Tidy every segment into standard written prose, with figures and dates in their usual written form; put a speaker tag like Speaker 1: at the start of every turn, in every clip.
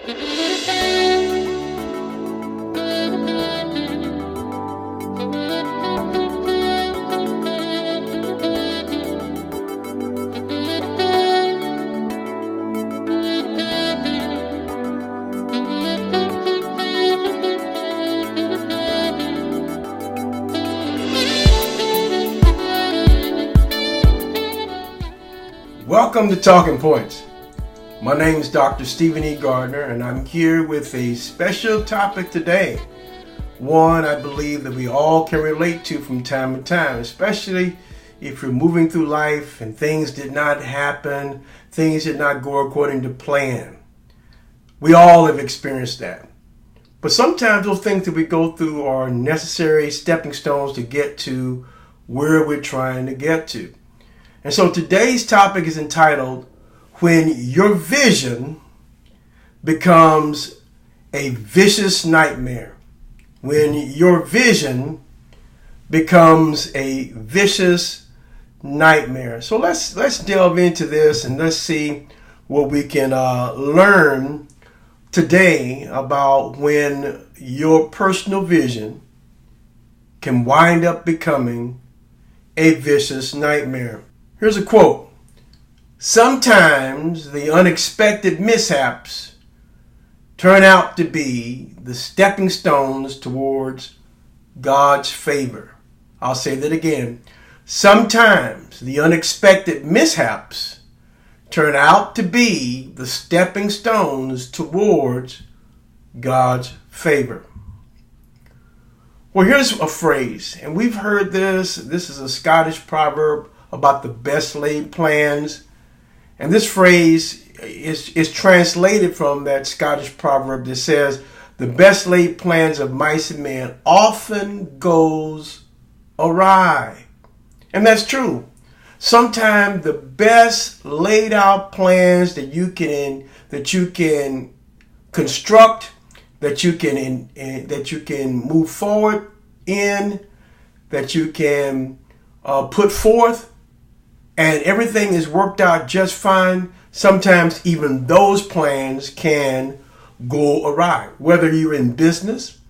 Speaker 1: Welcome to Talking Points. My name is Dr. Stephen E. Gardner, and I'm here with a special topic today. One I believe that we all can relate to from time to time, especially if you're moving through life and things did not happen, things did not go according to plan. We all have experienced that. But sometimes those things that we go through are necessary stepping stones to get to where we're trying to get to. And so today's topic is entitled, When Your Vision Becomes a Vicious Nightmare. When your vision becomes a vicious nightmare. So let's delve into this and let's see what we can learn today about when your personal vision can wind up becoming a vicious nightmare. Here's a quote. Sometimes the unexpected mishaps turn out to be the stepping stones towards God's favor. I'll say that again. Sometimes the unexpected mishaps turn out to be the stepping stones towards God's favor. Well, here's a phrase, and we've heard this. This is a Scottish proverb about the best laid plans. And this phrase is translated from that Scottish proverb that says, the best laid plans of mice and men often goes awry. And that's true. Sometimes the best laid out plans that you can construct, that you can move forward in, that you can put forth, and everything is worked out just fine. Sometimes even those plans can go awry, whether you're in business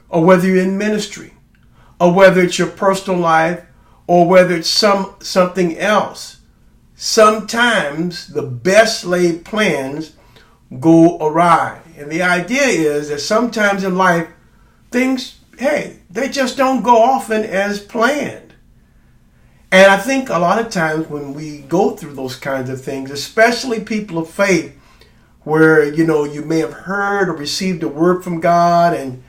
Speaker 1: or whether you're in ministry or whether it's your personal life or whether it's something else. Sometimes the best laid plans go awry. And the idea is that sometimes in life, things, they just don't go often as planned. And I think a lot of times when we go through those kinds of things, especially people of faith, where, you may have heard or received a word from God and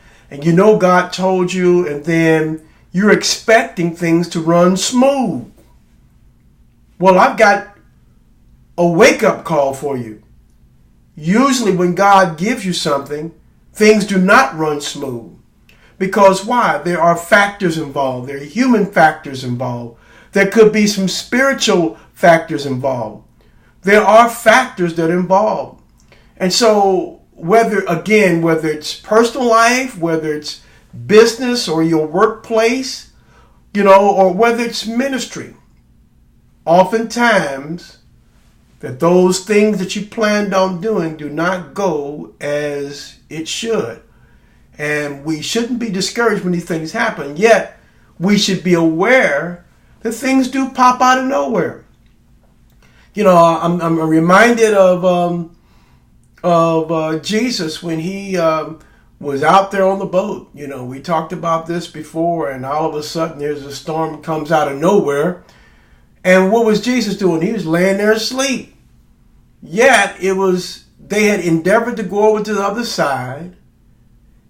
Speaker 1: God told you, and then you're expecting things to run smooth. Well, I've got a wake-up call for you. Usually when God gives you something, things do not run smooth. Because why? There are factors involved. There are human factors involved. There could be some spiritual factors involved. There are factors that are involved. And so whether it's personal life, whether it's business or your workplace, or whether it's ministry, oftentimes that those things that you planned on doing do not go as it should. And we shouldn't be discouraged when these things happen. Yet we should be aware that things do pop out of nowhere. I'm reminded of Jesus when he was out there on the boat. We talked about this before, and all of a sudden there's a storm comes out of nowhere. And what was Jesus doing? He was laying there asleep. Yet they had endeavored to go over to the other side,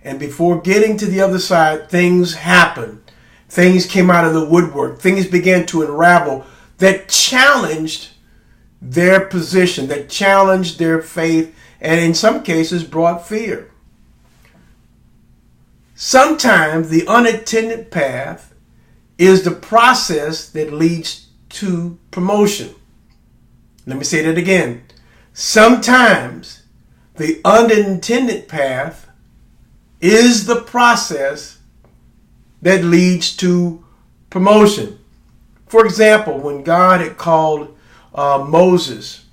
Speaker 1: and before getting to the other side, things happened. Things came out of the woodwork. Things began to unravel that challenged their position, that challenged their faith, and in some cases brought fear. Sometimes the unattended path is the process that leads to promotion. Let me say that again. Sometimes the unintended path is the process that leads to promotion. For example, when God had called Moses,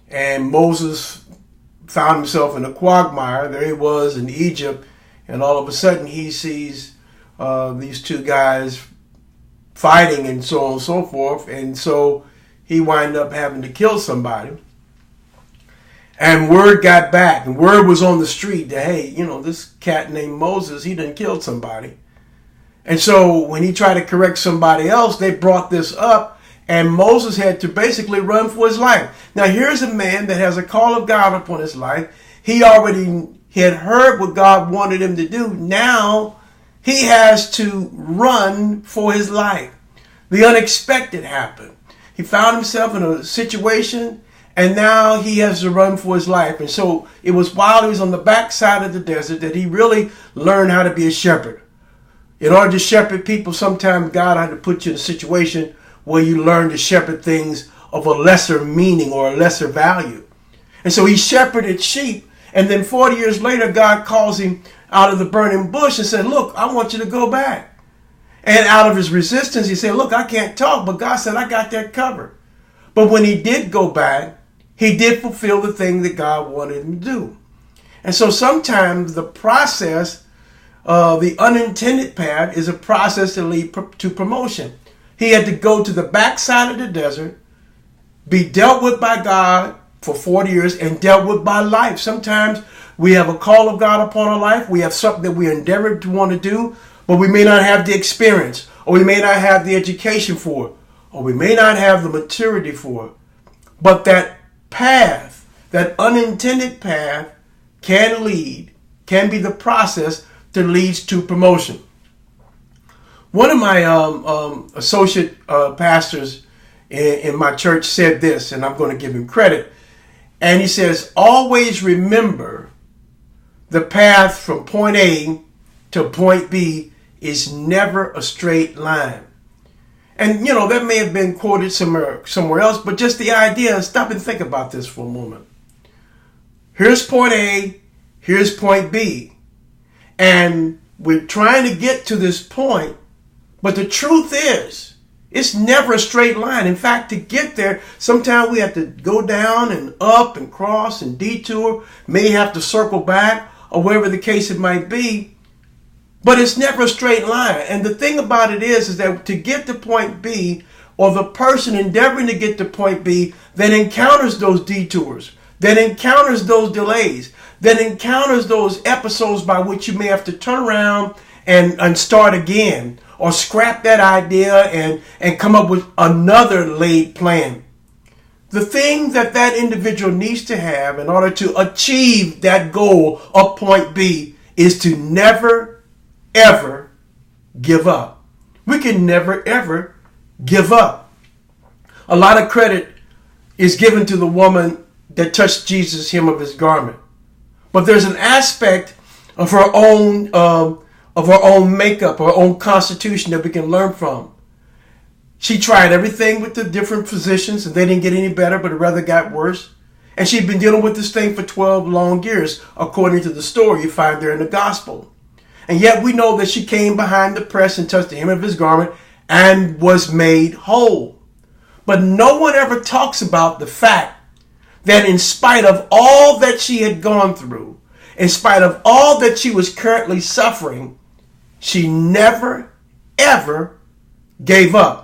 Speaker 1: and Moses found himself in a quagmire. There he was in Egypt, and all of a sudden he sees these two guys fighting and so on and so forth, and so he wound up having to kill somebody. And word got back, and word was on the street that, hey, this cat named Moses, he done killed somebody. And so when he tried to correct somebody else, they brought this up, and Moses had to basically run for his life. Now here's a man that has a call of God upon his life. He had heard what God wanted him to do. Now he has to run for his life. The unexpected happened. He found himself in a situation, and now he has to run for his life. And so it was while he was on the backside of the desert that he really learned how to be a shepherd. In order to shepherd people, sometimes God had to put you in a situation where you learn to shepherd things of a lesser meaning or a lesser value. And so he shepherded sheep, and then 40 years later, God calls him out of the burning bush and said, look, I want you to go back. And out of his resistance, he said, look, I can't talk, but God said, I got that covered. But when he did go back, he did fulfill the thing that God wanted him to do. And so sometimes the process, the unintended path, is a process that leads to promotion. He had to go to the backside of the desert, be dealt with by God for 40 years, and dealt with by life. Sometimes we have a call of God upon our life. We have something that we endeavor to want to do, but we may not have the experience, or we may not have the education for it, or we may not have the maturity for it. But that path, that unintended path, can be the process that leads to promotion. One of my associate pastors in my church said this, and I'm going to give him credit. And he says, always remember the path from point A to point B is never a straight line. And, that may have been quoted somewhere else, but just the idea, stop and think about this for a moment. Here's point A, here's point B. And we're trying to get to this point, but the truth is, it's never a straight line. In fact, to get there, sometimes we have to go down and up and cross and detour, may have to circle back, or whatever the case it might be. But it's never a straight line. And the thing about it is that to get to point B, or the person endeavoring to get to point B, that encounters those detours, that encounters those delays, that encounters those episodes by which you may have to turn around and start again, or scrap that idea and come up with another laid plan. The thing that individual needs to have in order to achieve that goal of point B is to never, ever give up. We can never, ever give up. A lot of credit is given to the woman that touched Jesus' hem of his garment. But there's an aspect of her own makeup, her own constitution that we can learn from. She tried everything with the different physicians, and they didn't get any better, but it rather got worse. And she'd been dealing with this thing for 12 long years, according to the story you find there in the gospel. And yet we know that she came behind the press and touched the hem of his garment and was made whole. But no one ever talks about the fact that in spite of all that she had gone through, in spite of all that she was currently suffering, she never, ever gave up.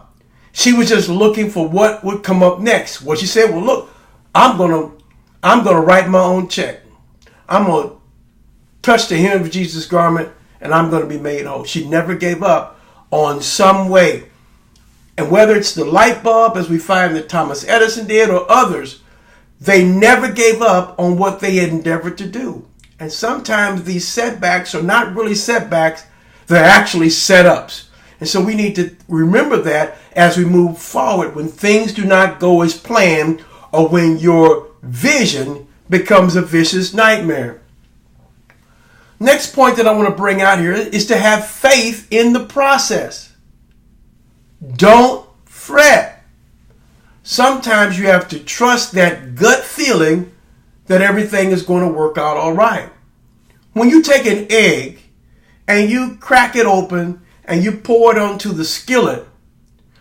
Speaker 1: She was just looking for what would come up next. What she said, well, look, I'm gonna write my own check. I'm gonna touch the hem of Jesus' garment, and I'm gonna be made whole. She never gave up on some way. And whether it's the light bulb, as we find that Thomas Edison did, or others, they never gave up on what they had endeavored to do. And sometimes these setbacks are not really setbacks, they're actually setups. And so we need to remember that as we move forward, when things do not go as planned, or when your vision becomes a vicious nightmare. Next point that I want to bring out here is to have faith in the process. Don't fret. Sometimes you have to trust that gut feeling that everything is going to work out all right. When you take an egg and you crack it open and you pour it onto the skillet,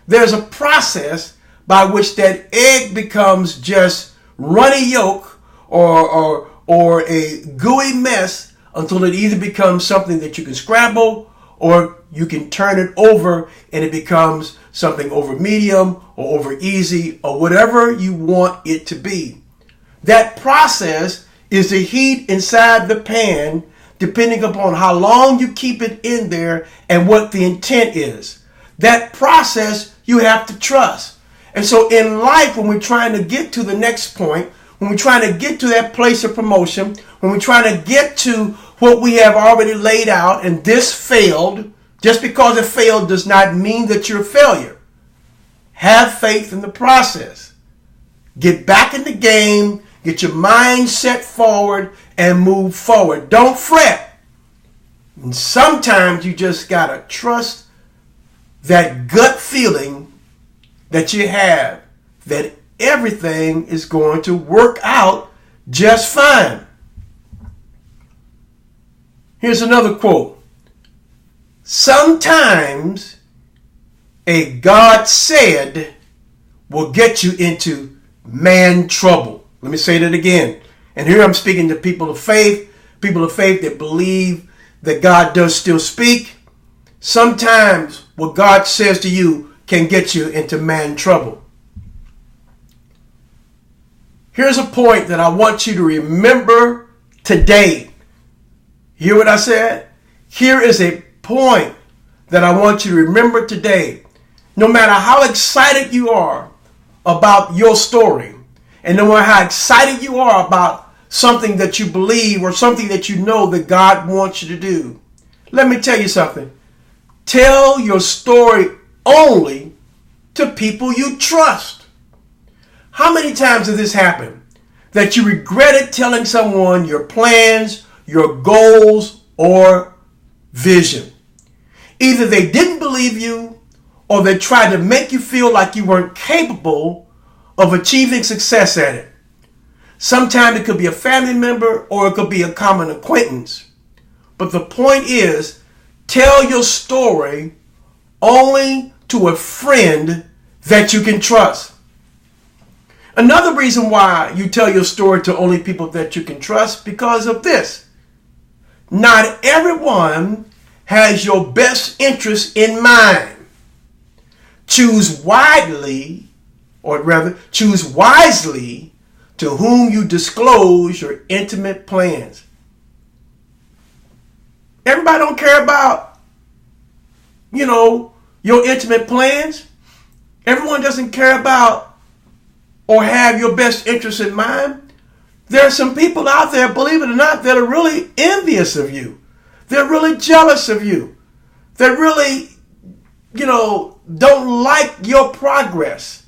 Speaker 1: there's a process by which that egg becomes just runny yolk or or a gooey mess until it either becomes something that you can scramble or you can turn it over and it becomes something over medium or over easy or whatever you want it to be. That process is the heat inside the pan, depending upon how long you keep it in there and what the intent is. That process you have to trust. And so in life, when we're trying to get to the next point, when we're trying to get to that place of promotion, when we're trying to get to what we have already laid out, and this failed, just because it failed does not mean that you're a failure. Have faith in the process. Get back in the game, get your mind set forward, and move forward. Don't fret. And sometimes you just got to trust that gut feeling that you have, that everything is going to work out just fine. Here's another quote. Sometimes a God said will get you into man trouble. Let me say that again. And here I'm speaking to people of faith that believe that God does still speak. Sometimes what God says to you can get you into man trouble. Here's a point that I want you to remember today. Hear what I said? Here is a point that I want you to remember today. No matter how excited you are about your story, and no matter how excited you are about something that you believe or something that you know that God wants you to do, let me tell you something. Tell your story only to people you trust. How many times has this happened that you regretted telling someone your plans, your goals, or vision? Either they didn't believe you or they tried to make you feel like you weren't capable of achieving success at it. Sometimes it could be a family member or it could be a common acquaintance. But the point is, tell your story only to a friend that you can trust. Another reason why you tell your story to only people that you can trust, because of this. Not everyone has your best interest in mind. Choose wisely to whom you disclose your intimate plans. Everybody don't care about, your intimate plans. Everyone doesn't care about or have your best interest in mind. There are some people out there, believe it or not, that are really envious of you. They're really jealous of you. They really, don't like your progress.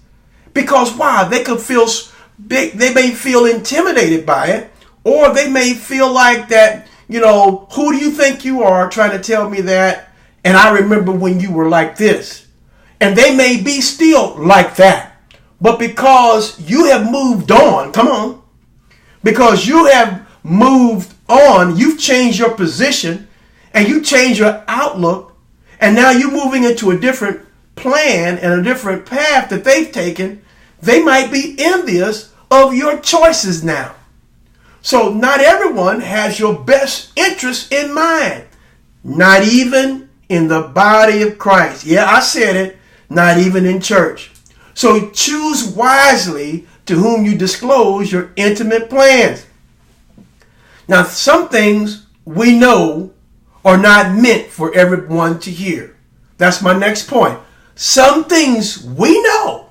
Speaker 1: Because why? They could feel big. They may feel intimidated by it, or they may feel like that, who do you think you are trying to tell me that? And I remember when you were like this. And they may be still like that. But because you have moved on, come on, because you have moved on, you've changed your position and you changed your outlook, and now you're moving into a different plan and a different path that they've taken. They might be envious of your choices now. So not everyone has your best interest in mind. Not even in the body of Christ. Yeah, I said it. Not even in church. So choose wisely to whom you disclose your intimate plans. Now, some things we know are not meant for everyone to hear. That's my next point. Some things we know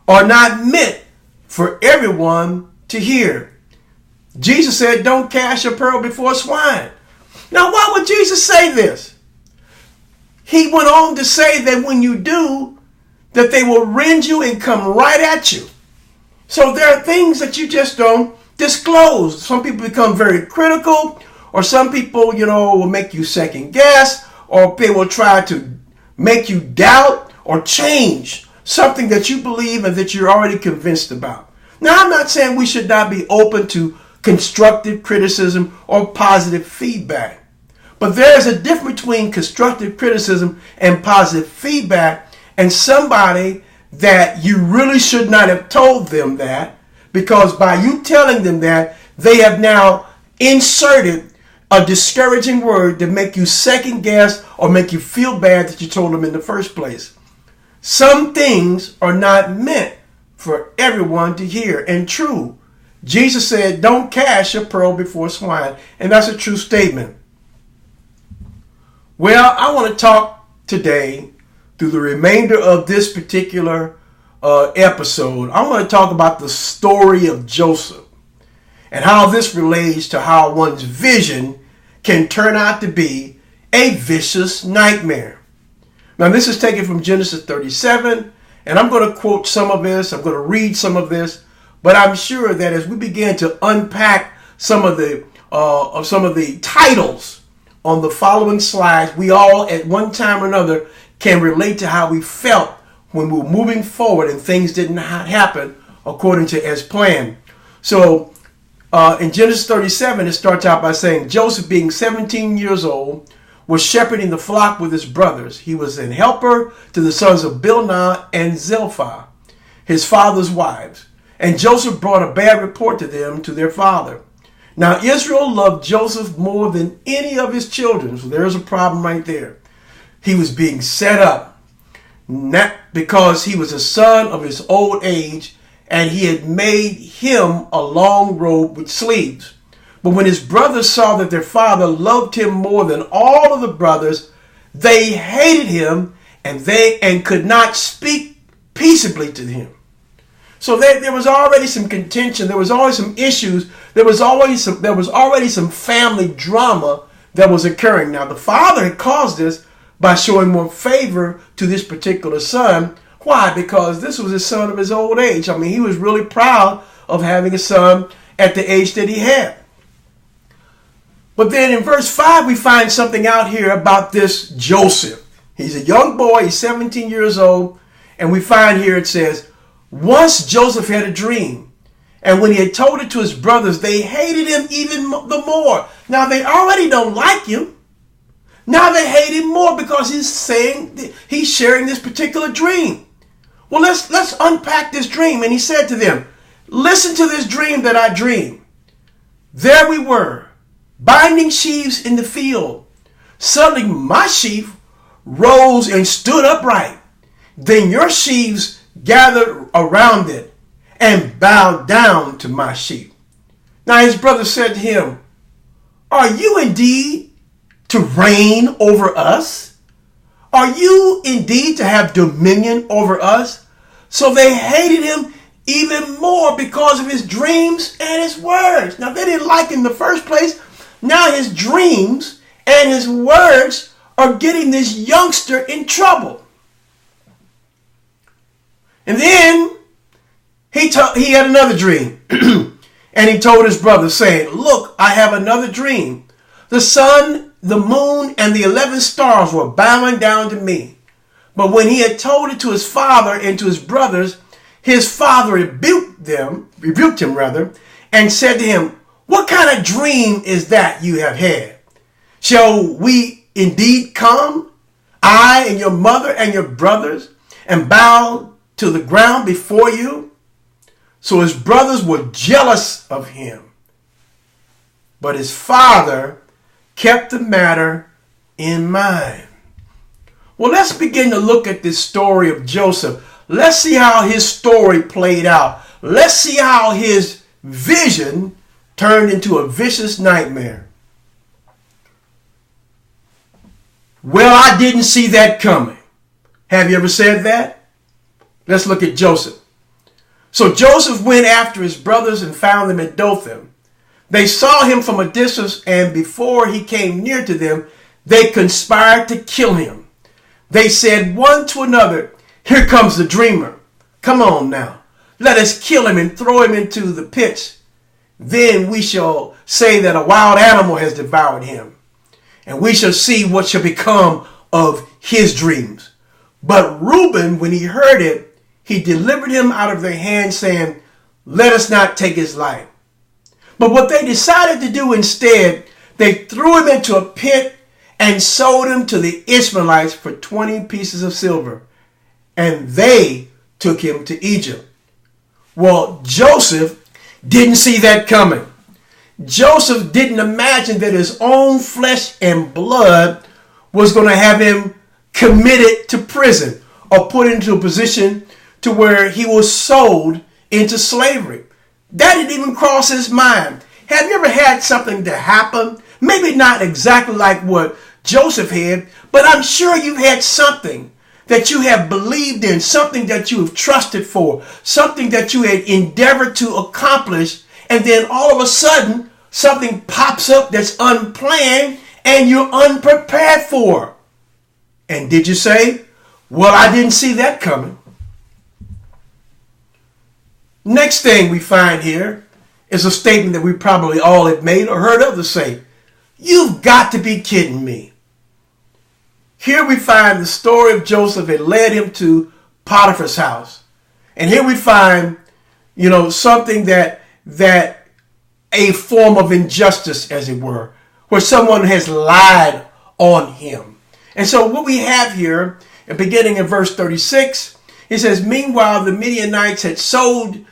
Speaker 1: are not meant for everyone to hear. Jesus said, don't cast your pearl before swine. Now, why would Jesus say this? He went on to say that when you do, that they will rend you and come right at you. So there are things that you just don't disclose. Some people become very critical, or some people, will make you second guess, or they will try to make you doubt or change something that you believe and that you're already convinced about. Now, I'm not saying we should not be open to constructive criticism or positive feedback. But there is a difference between constructive criticism and positive feedback, and somebody that you really should not have told them that, because by you telling them that, They have now inserted a discouraging word to make you second guess or make you feel bad that you told them in the first place. Some things are not meant for everyone to hear. And true, Jesus said, don't cast your pearl before swine. And that's a true statement. Well, I want to talk today through the remainder of this particular episode. I want to talk about the story of Joseph and how this relates to how one's vision can turn out to be a vicious nightmare. Now, this is taken from Genesis 37, and I'm going to quote some of this. I'm going to read some of this, but I'm sure that as we begin to unpack some of the titles on the following slides, we all at one time or another can relate to how we felt when we were moving forward and things didn't happen according to as planned. So in Genesis 37, it starts out by saying, Joseph, being 17 years old, was shepherding the flock with his brothers. He was an helper to the sons of Bilhah and Zilpah, his father's wives. And Joseph brought a bad report to them, to their father. Now Israel loved Joseph more than any of his children. So there's a problem right there. He was being set up, not because he was a son of his old age, and he had made him a long robe with sleeves. But when his brothers saw that their father loved him more than all of the brothers, they hated him and could not speak peaceably to him. So there was already some contention. There was always some issues. There was already some family drama that was occurring. Now the father had caused this by showing more favor to this particular son. Why? Because this was a son of his old age. I mean, he was really proud of having a son at the age that he had. But then in verse 5, we find something out here about this Joseph. He's a young boy. He's 17 years old. And we find here it says, once Joseph had a dream. And when he had told it to his brothers, they hated him even the more. Now, they already don't like him. Now they hate him more because he's sharing this particular dream. Well, let's unpack this dream. And he said to them, listen to this dream that I dreamed. There we were, binding sheaves in the field. Suddenly my sheaf rose and stood upright. Then your sheaves gathered around it and bowed down to my sheep. Now his brother said to him, are you indeed to reign over us? Are you indeed to have dominion over us? So they hated him even more because of his dreams and his words. Now they didn't like him in the first place. Now his dreams and his words are getting this youngster in trouble. And then he had another dream. And he told his brother, saying, look, I have another dream. The sun, the moon, and the 11 stars were bowing down to me. But when he had told it to his father and to his brothers, his father rebuked him, and said to him, what kind of dream is that you have had? Shall we indeed come, I and your mother and your brothers, and bow to the ground before you? So his brothers were jealous of him. But his father kept the matter in mind. Well, let's begin to look at this story of Joseph. Let's see how his story played out. Let's see how his vision turned into a vicious nightmare. Well, I didn't see that coming. Have you ever said that? Let's look at Joseph. So Joseph went after his brothers and found them at Dothan. They saw him from a distance, and before he came near to them, they conspired to kill him. They said one to another, here comes the dreamer. Come on now. Let us kill him and throw him into the pits. Then we shall say that a wild animal has devoured him, and we shall see what shall become of his dreams. But Reuben, when he heard it, he delivered him out of their hands, saying, let us not take his life. But what they decided to do instead, they threw him into a pit and sold him to the Ishmaelites for 20 pieces of silver. And they took him to Egypt. Well, Joseph didn't see that coming. Joseph didn't imagine that his own flesh and blood was going to have him committed to prison or put into a position to where he was sold into slavery. That didn't even cross his mind. Have you ever had something to happen? Maybe not exactly like what Joseph had, but I'm sure you've had something that you have believed in, something that you have trusted for, something that you had endeavored to accomplish, and then all of a sudden something pops up that's unplanned and you're unprepared for. And did you say, well, I didn't see that coming? Next thing we find here is a statement that we probably all have made or heard others say. You've got to be kidding me. Here we find the story of Joseph. It led him to Potiphar's house. And here we find, something that a form of injustice, as it were, where someone has lied on him. And so what we have here, beginning in verse 36, it says, meanwhile, the Midianites had sold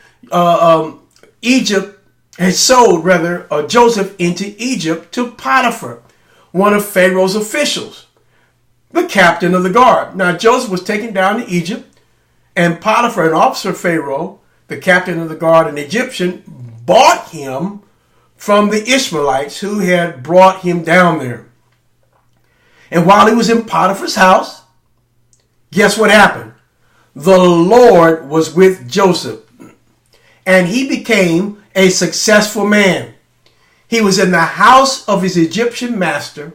Speaker 1: Joseph into Egypt to Potiphar, one of Pharaoh's officials, the captain of the guard. Now Joseph was taken down to Egypt, and Potiphar, an officer of Pharaoh, the captain of the guard, an Egyptian, bought him from the Ishmaelites who had brought him down there. And while he was in Potiphar's house, guess what happened? The Lord was with Joseph, and he became a successful man. He was in the house of his Egyptian master,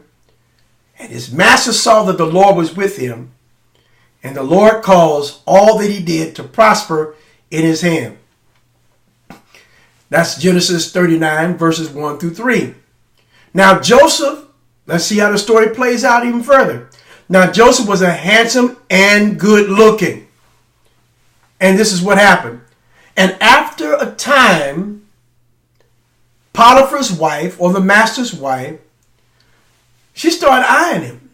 Speaker 1: and his master saw that the Lord was with him, and the Lord caused all that he did to prosper in his hand. That's Genesis 39, verses 1 through 3. Now Joseph, let's see how the story plays out even further. Now Joseph was a handsome and good looking. And this is what happened. And after a time, Potiphar's wife, or the master's wife, she started eyeing him.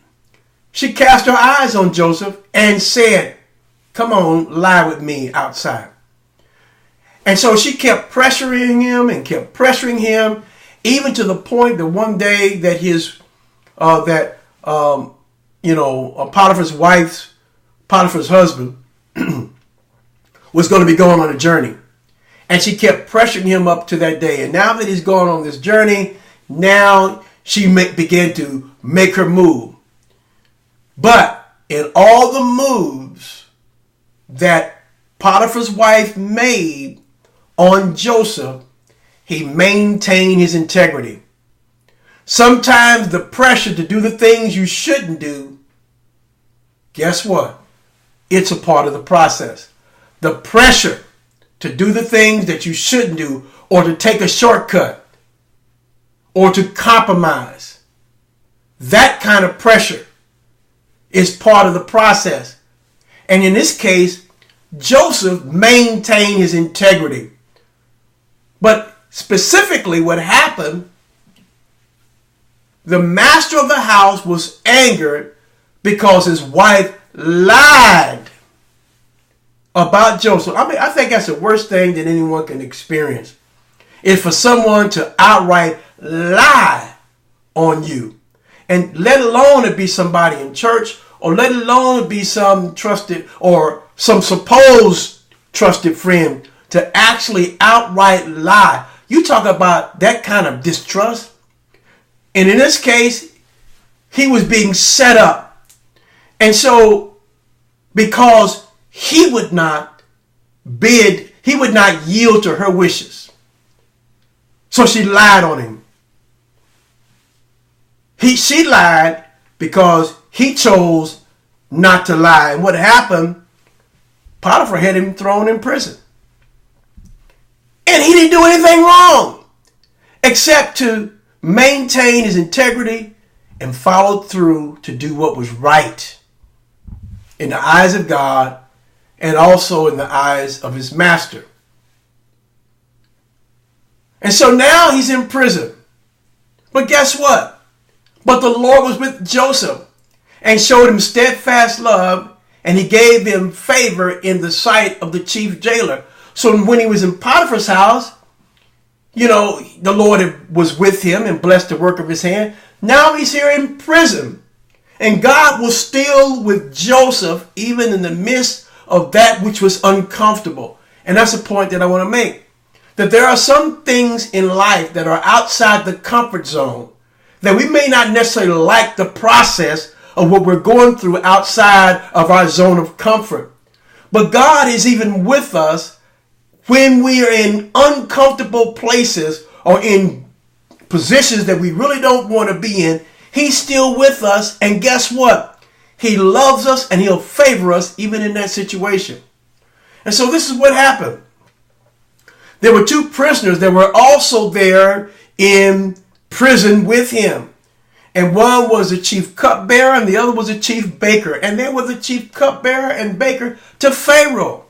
Speaker 1: She cast her eyes on Joseph and said, come on, lie with me outside. And so she kept pressuring him and kept pressuring him, even to the point that one day that Potiphar's husband was going to be going on a journey. And she kept pressuring him up to that day. And now that he's gone on this journey, now she began to make her move. But in all the moves that Potiphar's wife made on Joseph, he maintained his integrity. Sometimes the pressure to do the things you shouldn't do, guess what? It's a part of the process. The pressure to do the things that you shouldn't do, or to take a shortcut, or to compromise. That kind of pressure is part of the process. And in this case, Joseph maintained his integrity. But specifically what happened, the master of the house was angered because his wife lied about Joseph. I think that's the worst thing that anyone can experience, is for someone to outright lie on you. And let alone it be somebody in church, or let alone it be some trusted or some supposed trusted friend, to actually outright lie. You talk about that kind of distrust. And in this case, he was being set up. And so, because he would not yield to her wishes. So she lied on him. She lied because he chose not to lie. And what happened, Potiphar had him thrown in prison. And he didn't do anything wrong except to maintain his integrity and follow through to do what was right in the eyes of God and also in the eyes of his master. And so now he's in prison. But guess what? But the Lord was with Joseph and showed him steadfast love, and he gave him favor in the sight of the chief jailer. So when he was in Potiphar's house, the Lord was with him and blessed the work of his hand. Now he's here in prison. And God was still with Joseph even in the midst of that which was uncomfortable. And that's a point that I want to make. That there are some things in life that are outside the comfort zone. That we may not necessarily like the process of what we're going through outside of our zone of comfort. But God is even with us when we are in uncomfortable places or in positions that we really don't want to be in. He's still with us, and guess what? He loves us and he'll favor us even in that situation. And so this is what happened. There were two prisoners that were also there in prison with him. And one was the chief cupbearer and the other was the chief baker. And they were the chief cupbearer and baker to Pharaoh.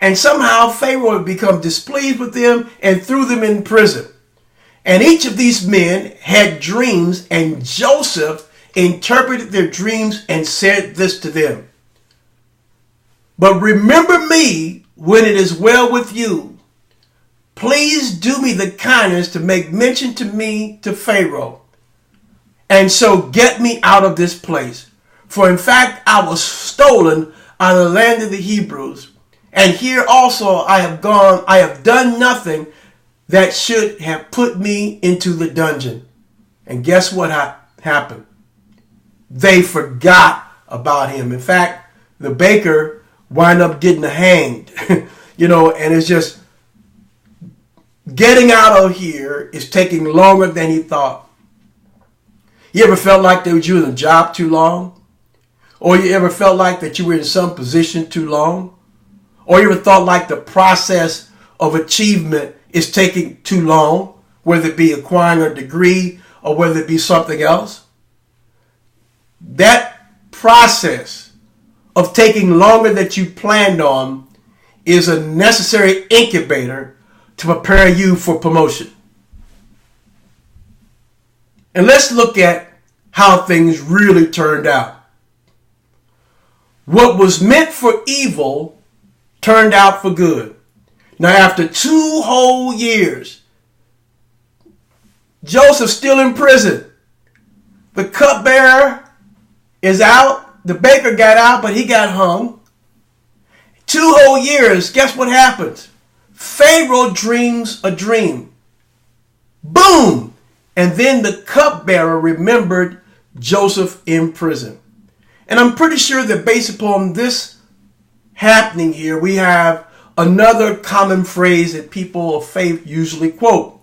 Speaker 1: And somehow Pharaoh had become displeased with them and threw them in prison. And each of these men had dreams, and Joseph interpreted their dreams and said this to them: "But remember me when it is well with you. Please do me the kindness to make mention to me to Pharaoh, and so get me out of this place. For in fact, I was stolen out of the land of the Hebrews. And here also I have done nothing that should have put me into the dungeon." And guess what happened? They forgot about him. In fact, the baker wound up getting hanged. And it's just getting out of here is taking longer than he thought. You ever felt like that you were in a job too long? Or you ever felt like that you were in some position too long? Or you ever thought like the process of achievement is taking too long, whether it be acquiring a degree or whether it be something else? That process of taking longer than you planned on is a necessary incubator to prepare you for promotion. And let's look at how things really turned out. What was meant for evil turned out for good. Now, after 2 whole years, Joseph's still in prison. The cupbearer is out. The baker got out, but he got hung. 2 whole years, guess what happens? Pharaoh dreams a dream. Boom! And then the cupbearer remembered Joseph in prison. And I'm pretty sure that based upon this happening here, we have another common phrase that people of faith usually quote: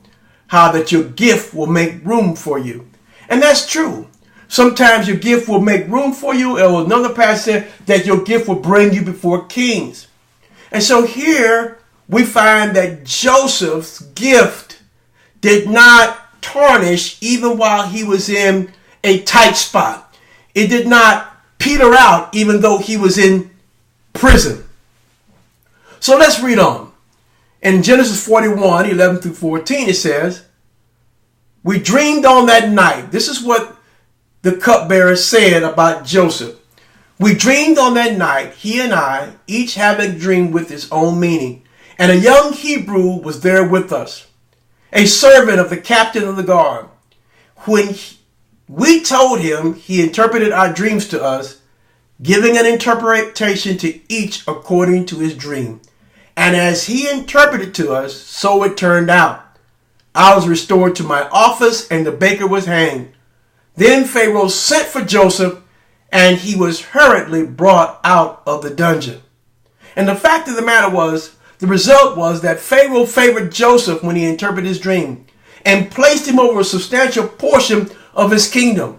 Speaker 1: how that your gift will make room for you. And that's true. Sometimes your gift will make room for you, or another passage said that your gift will bring you before kings. And so here we find that Joseph's gift did not tarnish even while he was in a tight spot. It did not peter out even though he was in prison. So let's read on. In Genesis 41, 11 through 14, it says, "We dreamed on that night." This is what the cupbearer said about Joseph. "We dreamed on that night, he and I, each having a dream with its own meaning. And a young Hebrew was there with us, a servant of the captain of the guard. When we told him, he interpreted our dreams to us, giving an interpretation to each according to his dream. And as he interpreted to us, so it turned out. I was restored to my office, and the baker was hanged. Then Pharaoh sent for Joseph, and he was hurriedly brought out of the dungeon." And the fact of the matter was, the result was that Pharaoh favored Joseph when he interpreted his dream and placed him over a substantial portion of his kingdom.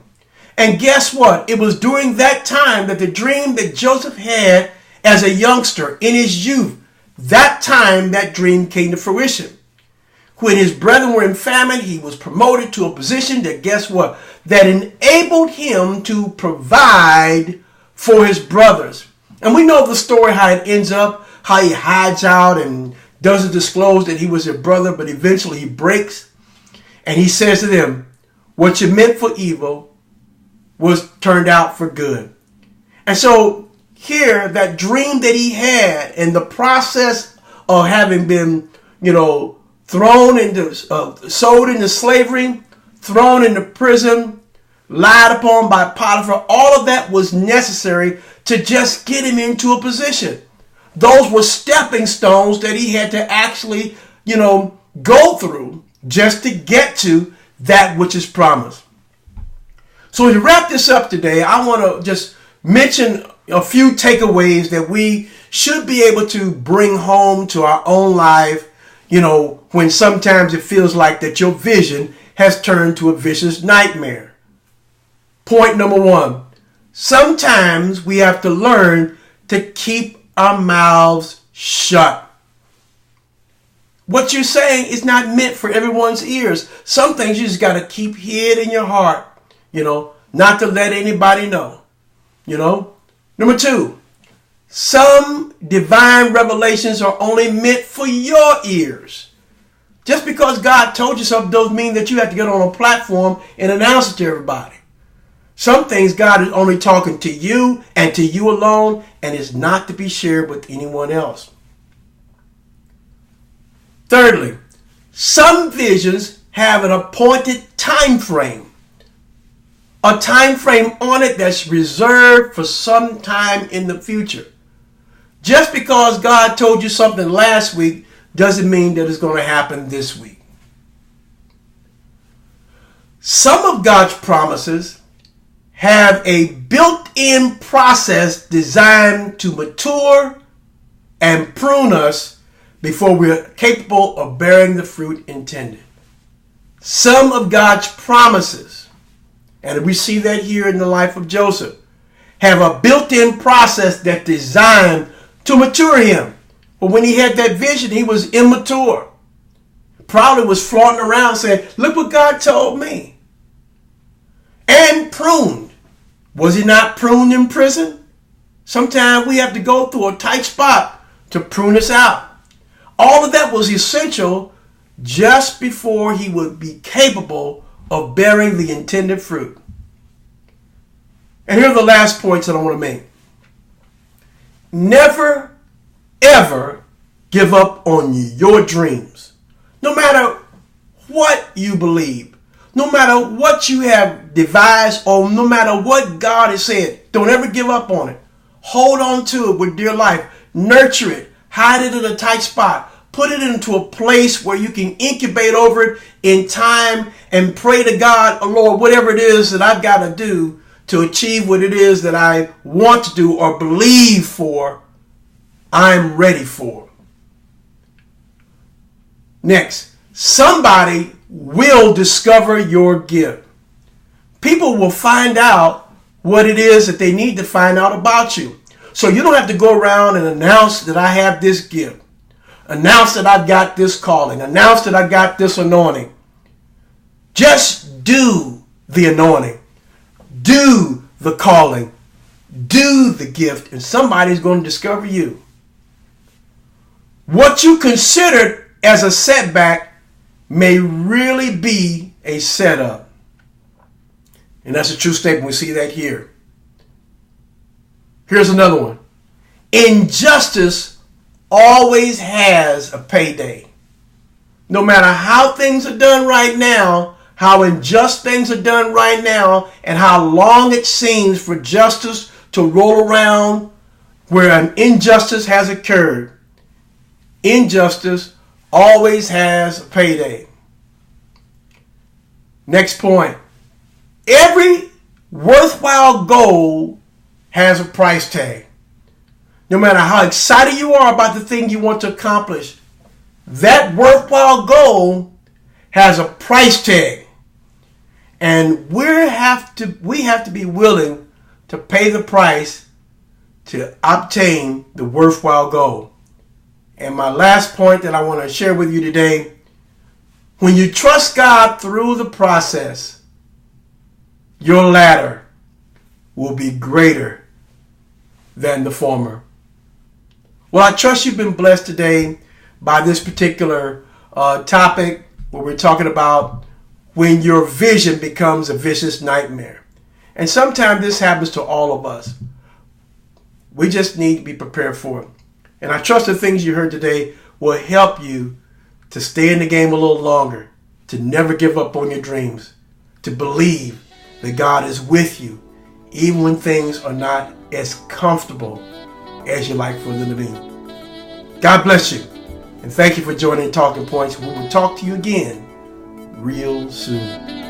Speaker 1: And guess what? It was during that time that the dream that Joseph had as a youngster in his youth, that time that dream came to fruition. When his brethren were in famine, he was promoted to a position that, guess what? That enabled him to provide for his brothers. And we know the story, how it ends up, how he hides out and doesn't disclose that he was their brother, but eventually he breaks. And he says to them, what you meant for evil was turned out for good. And so here, that dream that he had and the process of having been, sold into slavery, thrown into prison, lied upon by Potiphar. All of that was necessary to just get him into a position. Those were stepping stones that he had to actually, go through just to get to that which is promised. So to wrap this up today, I want to just mention a few takeaways that we should be able to bring home to our own life, when sometimes it feels like that your vision has turned to a vicious nightmare. Point number one, sometimes we have to learn to keep our mouths shut. What you're saying is not meant for everyone's ears. Some things you just got to keep hid in your heart, not to let anybody know. Number two, some divine revelations are only meant for your ears. Just because God told you something doesn't mean that you have to get on a platform and announce it to everybody. Some things God is only talking to you and to you alone, and is not to be shared with anyone else. Thirdly, some visions have an appointed time frame. A time frame on it that's reserved for some time in the future. Just because God told you something last week doesn't mean that it's going to happen this week. Some of God's promises have a built-in process designed to mature and prune us before we're capable of bearing the fruit intended. Some of God's promises, and we see that here in the life of Joseph, have a built-in process that's designed to mature him. But when he had that vision, he was immature. Probably was flaunting around saying, look what God told me. And pruned. Was he not pruned in prison? Sometimes we have to go through a tight spot to prune us out. All of that was essential just before he would be capable of bearing the intended fruit. And here are the last points that I want to make. Never, ever give up on your dreams. No matter what you believe, no matter what you have devised, or no matter what God has said, don't ever give up on it. Hold on to it with dear life. Nurture it. Hide it in a tight spot. Put it into a place where you can incubate over it in time and pray to God, oh Lord, whatever it is that I've got to do to achieve what it is that I want to do or believe for, I'm ready for. Next, somebody will discover your gift. People will find out what it is that they need to find out about you. So you don't have to go around and announce that I have this gift. Announce that I've got this calling. Announce that I got this anointing. Just do the anointing. Do the calling. Do the gift, and somebody's going to discover you. What you considered as a setback may really be a setup. And that's a true statement. We see that here. Here's another one. Injustice always has a payday. No matter how things are done right now, how unjust things are done right now, and how long it seems for justice to roll around where an injustice has occurred, injustice always has a payday. Next point. Every worthwhile goal has a price tag. No matter how excited you are about the thing you want to accomplish, that worthwhile goal has a price tag. And we have to be willing to pay the price to obtain the worthwhile goal. And my last point that I want to share with you today, when you trust God through the process, your latter will be greater than the former. Well, I trust you've been blessed today by this particular topic where we're talking about when your vision becomes a vicious nightmare. And sometimes this happens to all of us. We just need to be prepared for it. And I trust the things you heard today will help you to stay in the game a little longer, to never give up on your dreams, to believe that God is with you, even when things are not as comfortable as you like for them to be. God bless you, and thank you for joining Talking Points. We will talk to you again real soon.